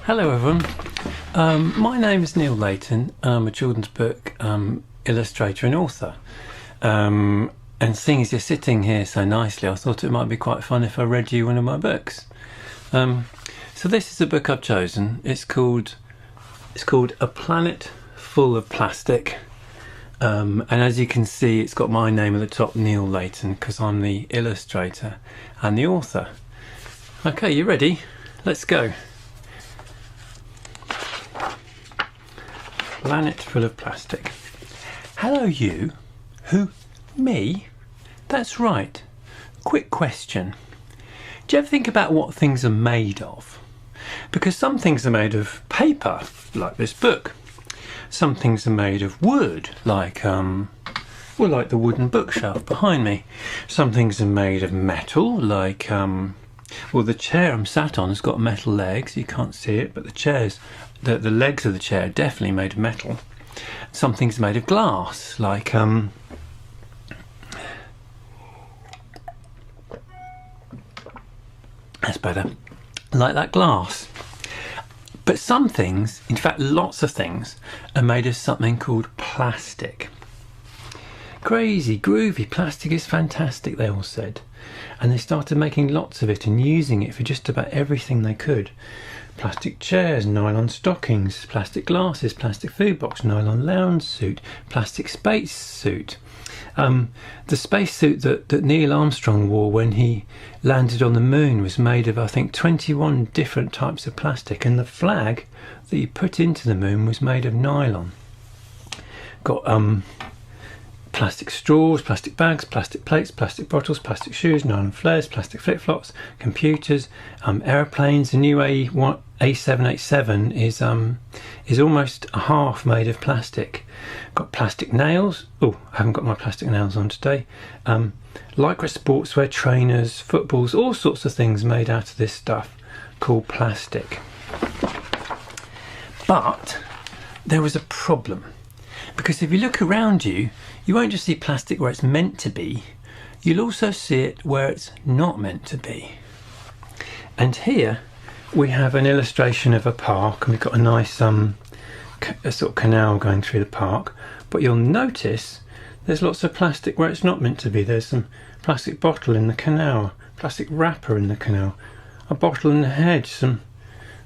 Hello everyone, my name is Neal Layton. I'm a children's book illustrator and author, and seeing as you're sitting here so nicely, I thought it might be quite fun if I read you one of my books. So this is the book I've chosen. It's called A Planet Full of Plastic, and as you can see it's got my name at the top, Neal Layton, because I'm the illustrator and the author. Okay, you ready? Let's go. Planet full of plastic. Hello you. Who? Me? That's right. Quick question. Do you ever think about what things are made of? Because some things are made of paper, like this book. Some things are made of wood, like like the wooden bookshelf behind me. Some things are made of metal, like the chair I'm sat on has got metal legs. You can't see it, but the legs of the chair are definitely made of metal. Some things are made of glass, like that's better, like that glass. But some things, in fact lots of things, are made of something called plastic. Crazy, groovy, plastic is fantastic, they all said. And they started making lots of it and using it for just about everything they could. Plastic chairs, nylon stockings, plastic glasses, plastic food box, nylon lounge suit, plastic space suit. The space suit that Neil Armstrong wore when he landed on the moon was made of, I think, 21 different types of plastic, and the flag that he put into the moon was made of nylon. Got plastic straws, plastic bags, plastic plates, plastic bottles, plastic shoes, nylon flares, plastic flip-flops, computers, aeroplanes. The new A787 is almost a half made of plastic. Got plastic nails. Oh, I haven't got my plastic nails on today. Lycra sportswear, trainers, footballs, all sorts of things made out of this stuff called plastic. But there was a problem, because if you look around you, you won't just see plastic where it's meant to be, you'll also see it where it's not meant to be. And here we have an illustration of a park, and we've got a nice a sort of canal going through the park, but you'll notice there's lots of plastic where it's not meant to be. There's some plastic bottle in the canal, plastic wrapper in the canal, a bottle in the hedge,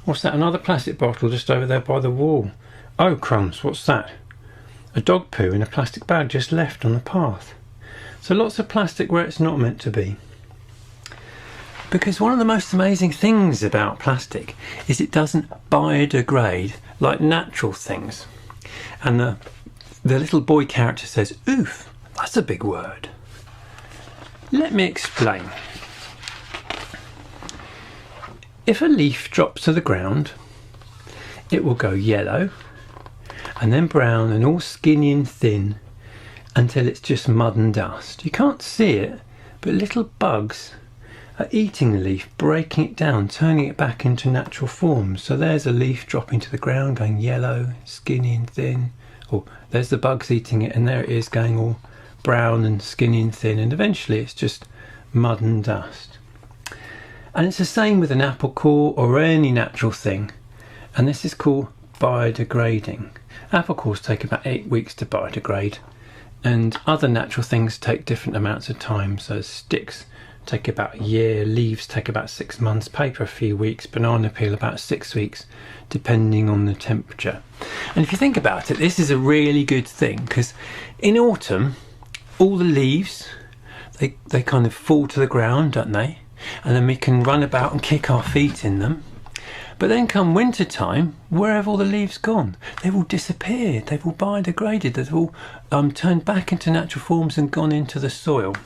what's that, another plastic bottle just over there by the wall. Oh crumbs, what's that? A dog poo in a plastic bag just left on the path. So lots of plastic where it's not meant to be. Because one of the most amazing things about plastic is it doesn't biodegrade like natural things. And the little boy character says, "Oof, that's a big word." Let me explain. If a leaf drops to the ground, it will go yellow, and then brown and all skinny and thin until it's just mud and dust. You can't see it, but little bugs are eating the leaf, breaking it down, turning it back into natural form. So there's a leaf dropping to the ground, going yellow, skinny and thin. Or there's the bugs eating it, and there it is going all brown and skinny and thin, and eventually it's just mud and dust. And it's the same with an apple core or any natural thing, and this is called biodegrading. Apple cores take about 8 weeks to biodegrade, and other natural things take different amounts of time. So sticks take about a year, leaves take about 6 months, paper a few weeks, banana peel about 6 weeks, depending on the temperature. And if you think about it, this is a really good thing, because in autumn all the leaves they kind of fall to the ground, don't they? And then we can run about and kick our feet in them. But then come winter time, where have all the leaves gone? They've all disappeared, they've all biodegraded, they've all turned back into natural forms and gone into the soil.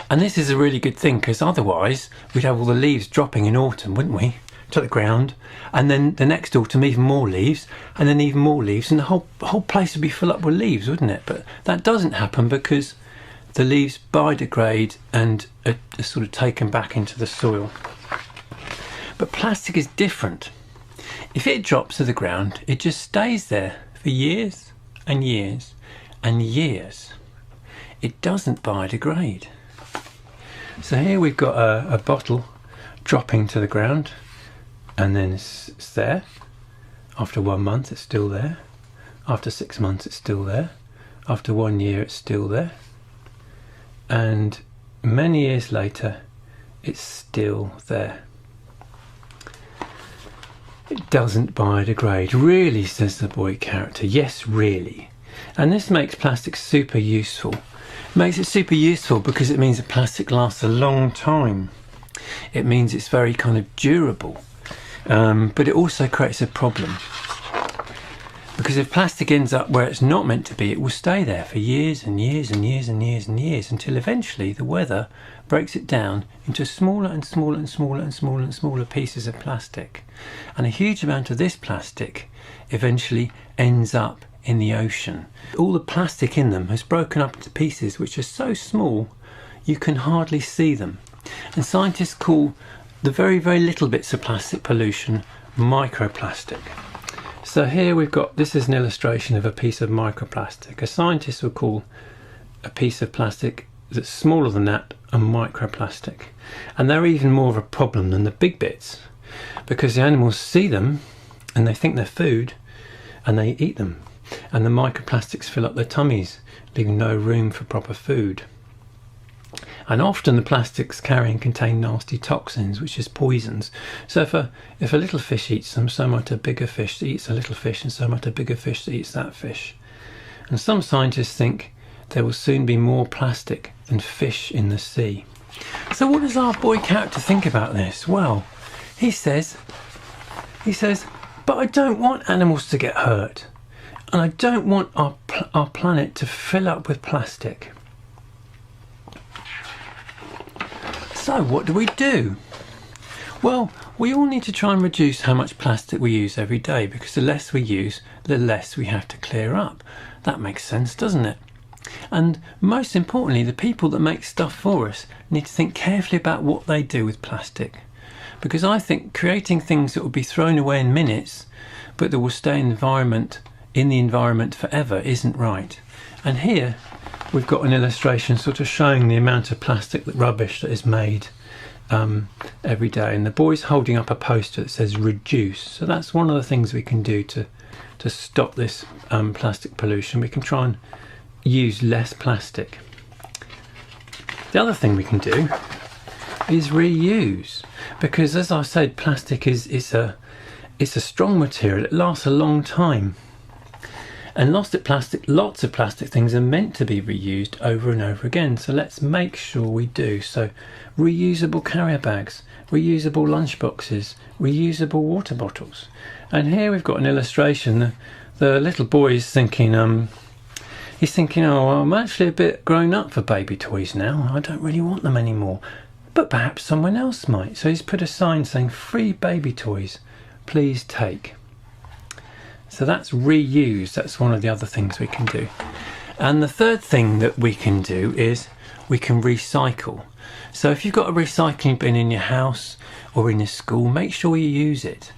And this is a really good thing, because otherwise we'd have all the leaves dropping in autumn, wouldn't we? To the ground, and then the next autumn even more leaves, and then even more leaves, and the whole place would be full up with leaves, wouldn't it? But that doesn't happen because the leaves biodegrade and are sort of taken back into the soil. But plastic is different. If it drops to the ground, it just stays there for years and years and years. It doesn't biodegrade. So here we've got a bottle dropping to the ground. and then it's there. After 1 month it's still there. After 6 months it's still there. After 1 year it's still there. And many years later it's still there. It doesn't biodegrade. Really, says the boy character. Yes, really. And this makes plastic super useful. It makes it super useful because it means that plastic lasts a long time. It means it's very kind of durable. But it also creates a problem. Because if plastic ends up where it's not meant to be, it will stay there for years and years and years and years and years until eventually the weather breaks it down into smaller and smaller and smaller and smaller and smaller pieces of plastic. And a huge amount of this plastic eventually ends up in the ocean. All the plastic in them has broken up into pieces which are so small you can hardly see them. And scientists call the very, very little bits of plastic pollution microplastic. So here we've got, this is an illustration of a piece of microplastic. A scientist would call a piece of plastic that's smaller than that a microplastic. And they're even more of a problem than the big bits, because the animals see them and they think they're food and they eat them. And the microplastics fill up their tummies, leaving no room for proper food. And often the plastics carry and contain nasty toxins, which is poisons. So if a little fish eats them, so might a bigger fish that eats a little fish, and so might a bigger fish that eats that fish. And some scientists think there will soon be more plastic than fish in the sea. So what does our boy character think about this? Well, he says, but I don't want animals to get hurt. And I don't want our planet to fill up with plastic. So what do? Well, we all need to try and reduce how much plastic we use every day, because the less we use, the less we have to clear up. That makes sense, doesn't it? And most importantly, the people that make stuff for us need to think carefully about what they do with plastic. Because I think creating things that will be thrown away in minutes, but that will stay in the environment forever isn't right. And here we've got an illustration sort of showing the amount of plastic rubbish that is made every day, and the boy's holding up a poster that says reduce. So that's one of the things we can do to stop this plastic pollution. We can try and use less plastic. The other thing we can do is reuse, because as I said, plastic is a strong material. It lasts a long time. And lots of plastic things are meant to be reused over and over again. So let's make sure we do. So reusable carrier bags, reusable lunch boxes, reusable water bottles. And here we've got an illustration. The little boy is thinking, oh, I'm actually a bit grown up for baby toys now. I don't really want them anymore. But perhaps someone else might. So he's put a sign saying, free baby toys, please take. So that's reuse. That's one of the other things we can do. And the third thing that we can do is we can recycle. So if you've got a recycling bin in your house or in your school, make sure you use it.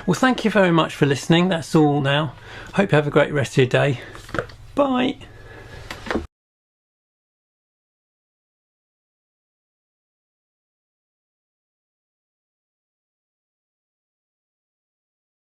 Well, thank you very much for listening. That's all now. Hope you have a great rest of your day. Bye.